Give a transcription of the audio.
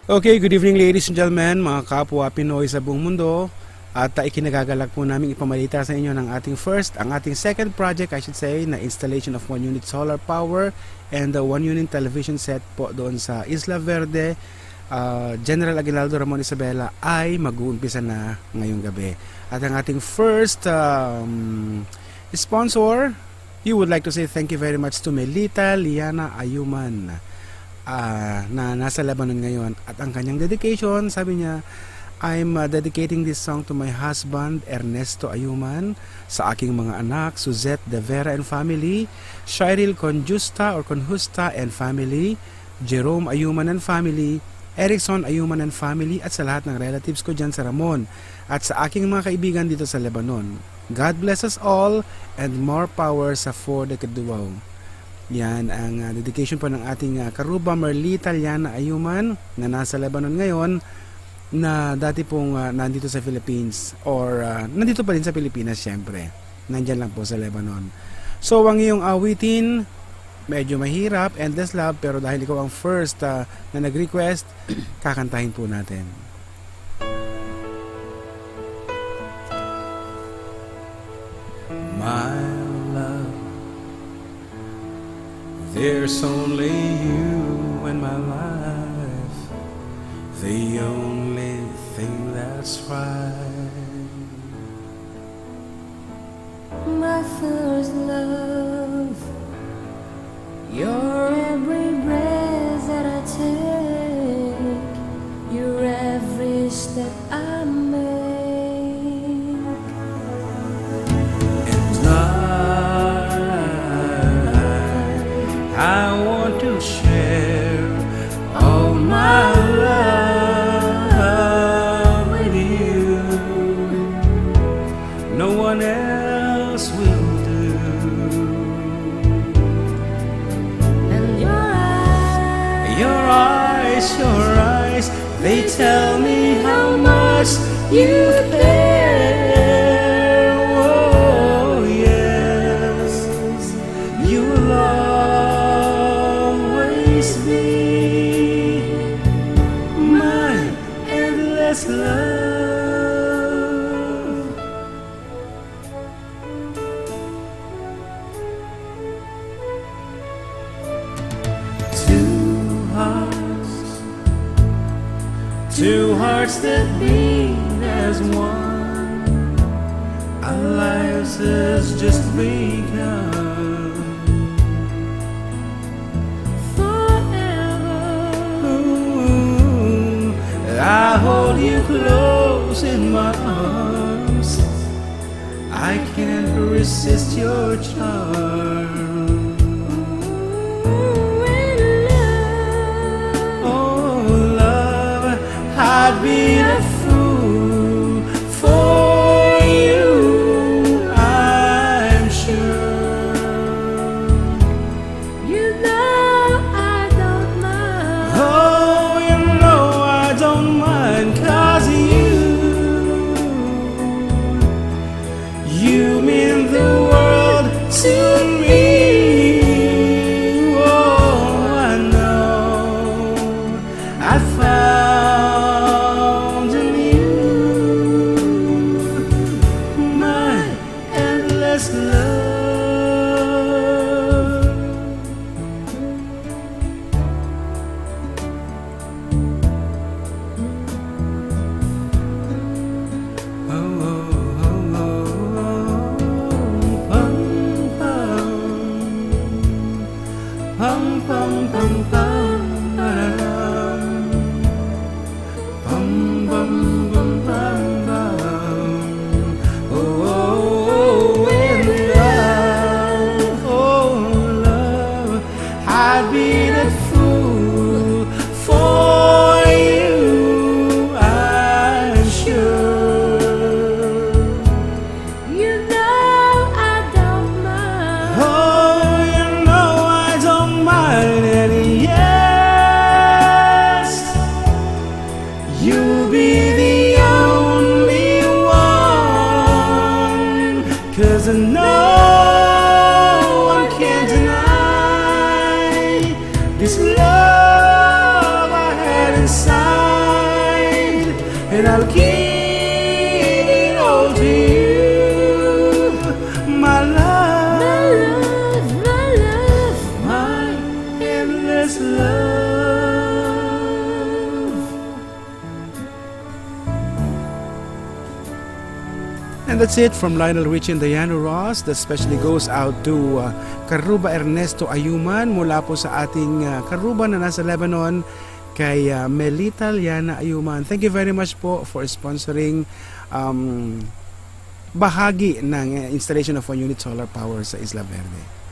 Okay, good evening ladies and gentlemen, mga kapwa Pinoy sa buong mundo. At ikinagagalak po namin ipamalita sa inyo ng ang ating second project I should say, na installation of 1 unit solar power and 1 unit television set po doon sa Isla Verde, General Aguinaldo Ramon Isabela ay mag-uumpisa na ngayong gabi. At ang ating first sponsor, we would like to say thank you very much to Melita Liana Ayuman na nasa Lebanon ngayon. At ang kanyang dedication, sabi niya, I'm dedicating this song to my husband Ernesto Ayuman, sa aking mga anak Suzette De Vera and family, Shiril Conjusta or Conjusta and family, Jerome Ayuman and family, Erickson Ayuman and family, at sa lahat ng relatives ko dyan sa Ramon, at sa aking mga kaibigan dito sa Lebanon. God bless us all and more power sa For the Kaduwaw. Yan ang dedication po ng ating karuba Merlita Liana Ayuman na nasa Lebanon ngayon, na dati pong nandito sa Philippines or nandito pa rin sa Pilipinas syempre. Nandyan lang po sa Lebanon. So ang iyong awitin, medyo mahirap, Endless Love, pero dahil ikaw ang first na nag-request, kakantahin po natin. My love, there's only you in my life, the only thing that's right. My first love, your every breath that I take, your every step I make. I want to share all my love with you. No one else will do. And Your eyes, they tell me how much you care. Oh yes, you will always be my endless love. Two hearts that beat as one. Our lives has just begun. I hold you close in my arms. I can't resist your charm. Oh, love, I'd be a fool for you, I'm sure. you know I don't mind. Oh, you know I don't mind, 'cause you mean the world to me. and I'll keep it all to you, my love, my endless love. And that's it from Lionel Richie and Diana Ross. That especially goes out to Karuba Ernesto Ayuman mula po sa ating Karuba na nasa Lebanon, kay Melita Liana Ayuman. Thank you very much po for sponsoring bahagi ng installation of 1 unit solar power sa Isla Verde.